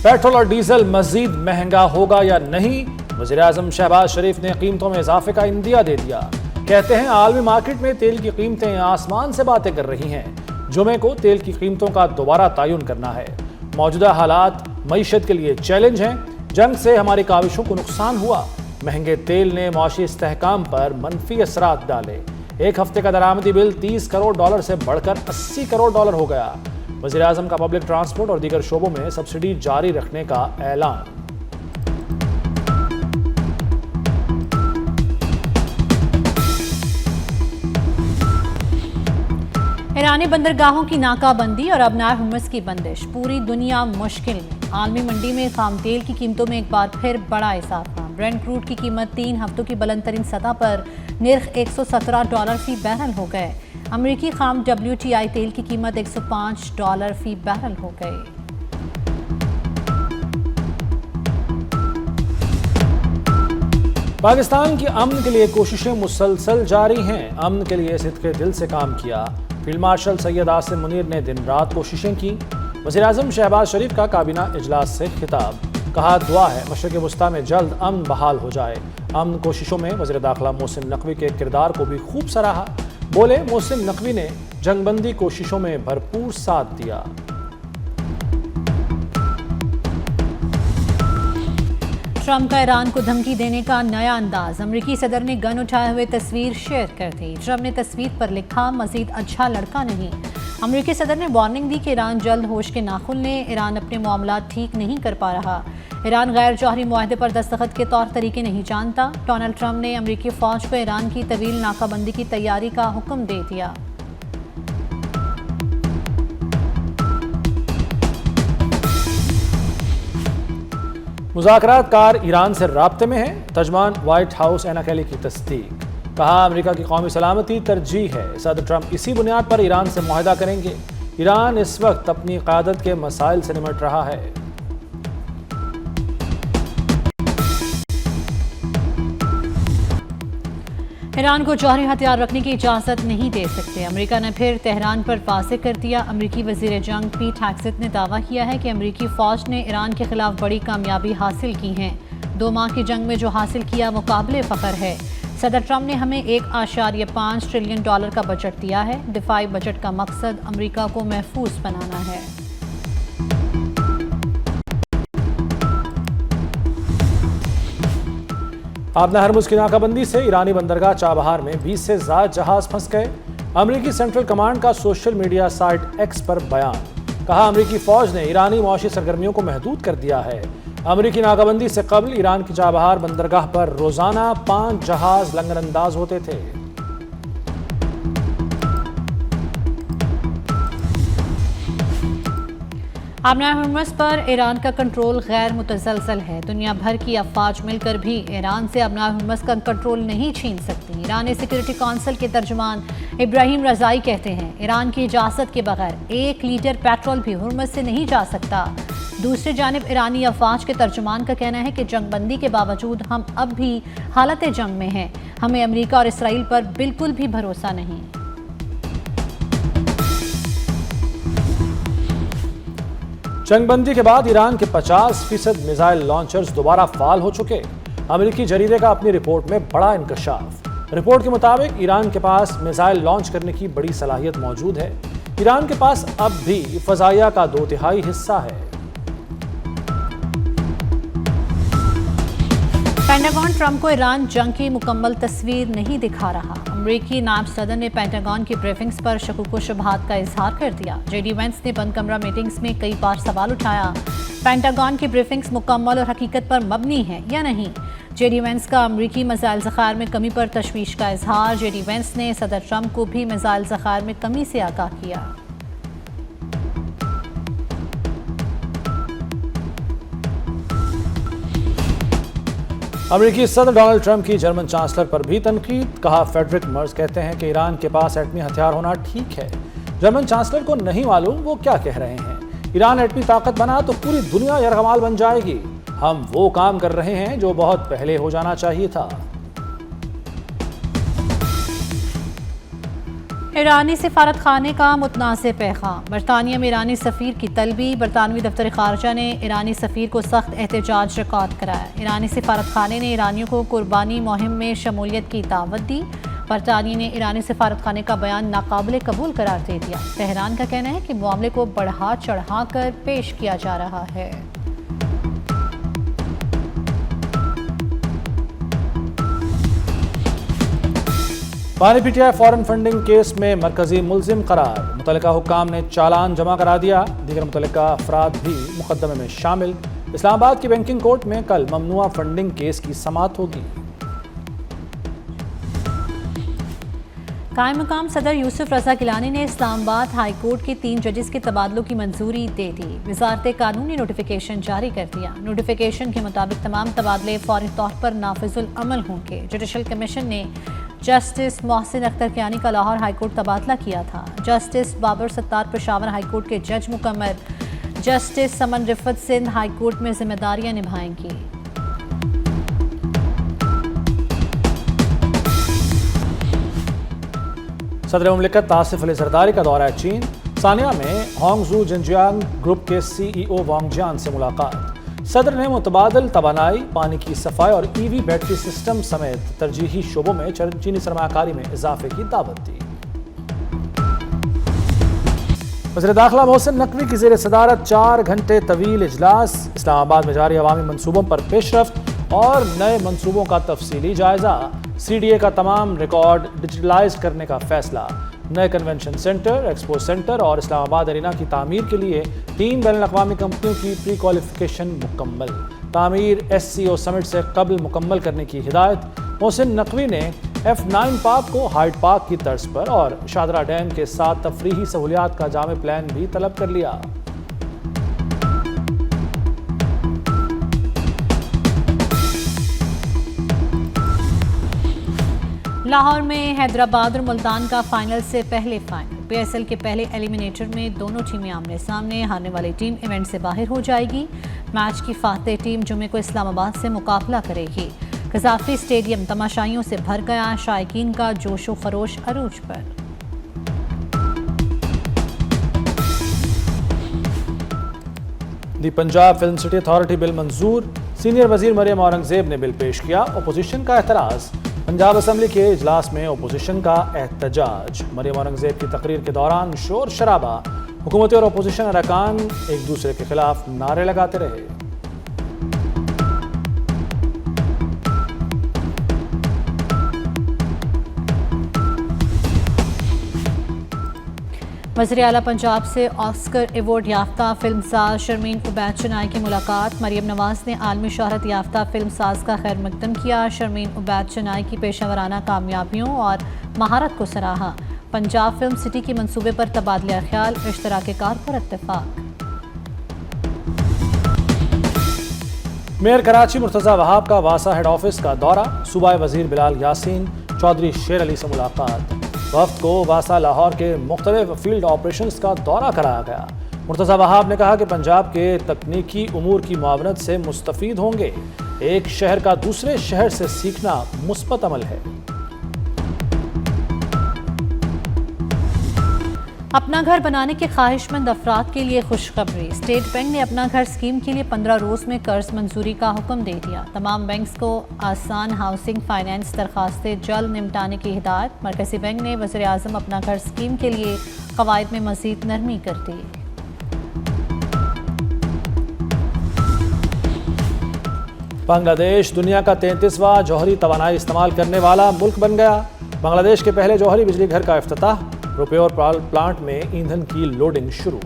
Petrol और diesel मजीद महंगा होगा या नहीं? वज़ीर-ए-आज़म शहबाज शरीफ ने कीमतों में इजाफे का इंदिया दे दिया। कहते हैं आलमी मार्केट में तेल की कीमतें आसमान से बातें कर रही हैं। जुमे को तेल की कीमतों का दोबारा तयन करना है। मौजूदा हालात मईशत के लिए चैलेंज हैं। जंग से हमारी काविशों को नुकसान हुआ। महंगे तेल ने मौशी इस्तेहकाम पर मनफी असरात डाले। एक हफ्ते का दरामदी बिल $30 करोड़ से बढ़कर $80 करोड़ हो गया। वज़ीर-ए-आज़म का पब्लिक ट्रांसपोर्ट और दीगर शोबों में सब्सिडी जारी रखने का ऐलान। ईरानी बंदरगाहों की नाकाबंदी और अबनार हुर्मुज़ की बंदिश, पूरी दुनिया मुश्किल में। आलमी मंडी में खाम तेल की कीमतों में एक बार फिर बड़ा इजाफा। ब्रेंट क्रूड की कीमत 3 हफ्तों की बुलंद तरीन सतह पर निर्ख $117 फी बैरल हो गए। अमरीकी खाम WTI तेल की कीमत $105 फी बैरल हो गए। पाकिस्तान की अमन के लिए कोशिशें मुसलसल जारी हैं। अमन के लिए सिद्क़े दिल से काम किया। फील्ड मार्शल सैयद आसिम मुनीर ने दिन रात कोशिशें की। वज़ीर-ए-आज़म शहबाज शरीफ का काबीना इजलास से खिताब। कहा दुआ है मशरिक़ वस्ता में जल्द अमन बहाल हो जाए। अमन कोशिशों में वज़ीर दाखिला मोहसिन नकवी के किरदार को भी खूब सराहा। बोले मोहसिन नकवी ने जंगबंदी कोशिशों में भरपूर साथ दिया। ट्रंप का ईरान को धमकी देने का नया अंदाज। अमरीकी सदर ने गन उठाए हुए तस्वीर शेयर कर दी। ट्रंप ने तस्वीर पर लिखा मजीद अच्छा लड़का नहीं। अमरीकी सदर ने वार्निंग दी कि ईरान जल्द होश के नाखुन ले। ईरान अपने मामलात ठीक नहीं कर पा रहा। ईरान गैर जौहरी मुआहदे पर दस्तखत के तौर तरीके नहीं जानता। डोनाल्ड ट्रंप ने अमरीकी फौज को ईरान की तवील नाकाबंदी की तैयारी का हुक्म दे दिया। मुज़ाकरातकार ईरान से राब्ते में हैं। तर्जमान व्हाइट हाउस एना कैली की तस्दीक। कहा अमेरिका की कौमी सलामती तरजीह है। सदर ट्रंप इसी बुनियाद पर ईरान से मुआहदा करेंगे। ईरान इस वक्त अपनी क़यादत के मसाइल से निमट रहा है। ईरान को जौहरी हथियार रखने की इजाज़त नहीं दे सकते। अमेरिका ने फिर तेहरान पर वाज़ेह कर दिया। अमेरिकी वज़ीर जंग पीट हेग्सेथ ने दावा किया है कि अमेरिकी फ़ौज ने ईरान के खिलाफ बड़ी कामयाबी हासिल की है। 2 माह की जंग में जो हासिल किया वो काबिल फ़ख्र है। सदर ट्रंप ने हमें $1.5 ट्रिलियन का बजट दिया है। दिफाई बजट का मकसद अमेरिका को महफूज बनाना है। आबना हरमुज़ की नाकाबंदी से ईरानी बंदरगाह चाबहार में 20 से ज़्यादा जहाज फंस गए। अमेरिकी सेंट्रल कमांड का सोशल मीडिया साइट एक्स पर बयान। कहा अमेरिकी फौज ने ईरानी मौशी सरगर्मियों को महदूद कर दिया है। अमेरिकी नाकाबंदी से कबल ईरान की चाबहार बंदरगाह पर रोजाना 5 जहाज लंगरअंदाज होते थे। अबनार हुर्मुज़ पर ईरान का कंट्रोल गैर मुतसलसल है। दुनिया भर की अफवाज मिलकर भी ईरान से अबनार हुर्मुज़ का कंट्रोल नहीं छीन सकती। ईरानी सिक्योरिटी काउंसिल के तर्जुमान इब्राहिम रज़ाई कहते हैं ईरान की इजाज़त के बगैर 1 लीटर पेट्रोल भी हुर्मुज़ से नहीं जा सकता। दूसरी जानिब ईरानी अफवाज के तर्जुमान का कहना है कि जंगबंदी के बावजूद हम अब भी हालत जंग में हैं। हमें अमेरिका और इसराइल पर बिल्कुल भी भरोसा नहीं। जंगबंदी के बाद ईरान के 50% मिसाइल लॉन्चर्स दोबारा फाल हो चुके। अमेरिकी जरीदे का अपनी रिपोर्ट में बड़ा इंकशाफ। रिपोर्ट के मुताबिक ईरान के पास मिसाइल लॉन्च करने की बड़ी सलाहियत मौजूद है। ईरान के पास अब भी फजाइया का 2/3 हिस्सा है। पेंटागन ट्रंप को ईरान जंग की मुकम्मल तस्वीर नहीं दिखा रहा। अमरीकी नायब सदर ने पेंटागन की ब्रीफिंग्स पर शकूक व शुबहात का इजहार कर दिया। JD वेंस ने बंद कमरा मीटिंग्स में कई बार सवाल उठाया पेंटागन की ब्रीफिंग्स मुकम्मल और हकीकत पर मबनी है या नहीं। JD वेंस का अमरीकी मिसाइल ज़खायर में कमी पर तशवीश का इजहार। JD वेंस ने सदर ट्रंप को भी मिसाइल ज़खायर में कमी से आगाह किया। अमेरिकी सदर डोनाल्ड ट्रंप की जर्मन चांसलर पर भी तनकीद। कहा फेडरिक मर्ज कहते हैं कि ईरान के पास एटमी हथियार होना ठीक है। जर्मन चांसलर को नहीं मालूम वो क्या कह रहे हैं। ईरान एटमी ताकत बना तो पूरी दुनिया यरगमाल बन जाएगी। हम वो काम कर रहे हैं जो बहुत पहले हो जाना चाहिए था। ईरानी सिफारत खाने का मुतनाज़ पैगाम। बरतानिया में ईरानी सफ़ीर की तलबी। बरतानवी दफ्तर खारजा ने ईरानी सफ़ीर को सख्त एहतजाज रिकॉर्ड कराया। ईरानी सिफारत खाने ने ईरानियों को कुर्बानी मुहिम में शमूलियत की दावत दी। बरतानिया ने ईरानी सिफारत खाने का बयान नाकाबिले कबूल करार दे दिया। तेहरान का कहना है कि मामले को बढ़ा चढ़ा कर पेश किया जा रहा है। पानी पीटीआई फॉरेन फंडिंग केस में मरकजी मुलजिम करार। मुतल्लिका हुक्काम ने चालान जमा करा दिया। दीगर मुतल्लिका अफराद भी मुकदमे में शामिल। इस्लामाबाद की बैंकिंग कोर्ट में कल ममनुआ फंडिंग केस की समाअत होगी। कायम मकाम सदर यूसुफ रजा गिलानी ने इस्लामाबाद हाई कोर्ट के 3 जजेस के तबादलों की मंजूरी दे दी। वजारत कानून ने नोटिफिकेशन जारी कर दिया। नोटिफिकेशन के मुताबिक तमाम तबादले फौरी तौर पर नाफिजुल अमल होंगे। जुडिशल कमीशन ने जस्टिस मोहसिन अख्तर कियानी का लाहौर हाई कोर्ट तबादला किया था। Justice Babar Sattar Peshawar high court के जज मुकम्मल। Justice Saman Rifat Sindh high court में जिम्मेदारियां निभाएंगी। सदर मुमलिकत आसिफ अली जरदारी का दौरा चीन। सानिया में होंगजू जिनजियांग ग्रुप के CEO वांग जियान से मुलाकात। सदर ने मुतबादल तवानाई, पानी की सफाई और EV बैटरी सिस्टम समेत तरजीही शोबों में चीनी सरमाकारी में इजाफे की दावत दी। वज़ीर दाखिला मोहसिन नकवी की ज़ेर सदारत 4 घंटे तवील इजलास। इस्लामाबाद में जारी अवामी मनसूबों पर पेशरफ्त और नए मनसूबों का तफसीली जायजा। CDA का तमाम रिकॉर्ड डिजिटलाइज करने का फैसला। नए कन्वेंशन सेंटर, एक्सपो सेंटर और इस्लामाबाद अरीना की तामीर के लिए 3 बैनुल-अक़वामी कंपनियों की प्री क्वालिफिकेशन मुकम्मल। तामीर SCO समिट से कबल मुकम्मल करने की हिदायत। मोहसिन नकवी ने F9 पार्क को हाइड पार्क की तर्ज पर और शादरा डैम के साथ तफरीही सहूलियात का जामे प्लान भी तलब कर लिया। लाहौर में हैदराबाद और मुल्तान का फाइनल से पहले फाइनल। PSL के पहले एलिमिनेटर में दोनों टीमें आमने सामने। हारने वाली टीम इवेंट से बाहर हो जाएगी। मैच की फातेह टीम जुमे को इस्लामाबाद से मुकाबला करेगी। कजाफी स्टेडियम तमाशाइयों से भर गया। शायकीन का जोशो खरोश अरूज पर। The Punjab film city authority bill मंजूर। सीनियर वजीर मरियम औरंगजेब ने बिल पेश किया। अपोजिशन का एतराज़। पंजाब असम्बली के इजलास में अपोजिशन का एहतजाज। मरियम औरंगजेब की तकरीर के दौरान शोर शराबा। हुकूमती और अपोजिशन अरकान एक दूसरे के खिलाफ नारे लगाते रहे। वज़ीर आला पंजाब से ऑस्कर अवार्ड याफ्ता फिल्मसाज शर्मीन उबैद चनाई की मुलाकात। मरियम नवाज ने आलमी शोहरत याफ्ता फिल्मसाज का खैर मकदम किया। शर्मीन उबैद चनाई की पेशावराना कामयाबियों और महारत को सराहा। पंजाब फिल्म सिटी की मंसूबे पर तबादला ख्याल, इश्तराके कार पर इत्तेफाक। मेयर कराची मुर्तज़ा वहाब का वासा हेड ऑफिस का दौरा। सूबाई वजीर बिलाल यासीन चौधरी शेर अली से मुलाकात। वफ्द को वासा लाहौर के मुख्तलिफ फील्ड ऑपरेशंस का दौरा कराया गया। मुर्तज़ा वहाब ने कहा कि पंजाब के तकनीकी उमूर की मुआवनत से मुस्तफ़ीद होंगे। एक शहर का दूसरे शहर से सीखना मुस्बत अमल है। अपना घर बनाने के ख्वाहिशमंद अफराद के लिए खुशखबरी। स्टेट बैंक ने अपना घर स्कीम के लिए 15 रोज़ में कर्ज मंजूरी का हुक्म दे दिया। तमाम बैंक्स को आसान हाउसिंग फाइनेंस दरखास्तें जल्द निपटाने की हिदायत। मरकज़ी बैंक ने वज़ीर आज़म अपना घर स्कीम के लिए क़वाइद में मज़ीद नरमी कर दी। बांग्लादेश दुनिया का 33वां जौहरी तवानाई इस्तेमाल करने वाला मुल्क बन गया। बांग्लादेश के पहले जौहरी बिजली घर का इफ्तिताह। रुपये और प्लांट में ईंधन की लोडिंग शुरू।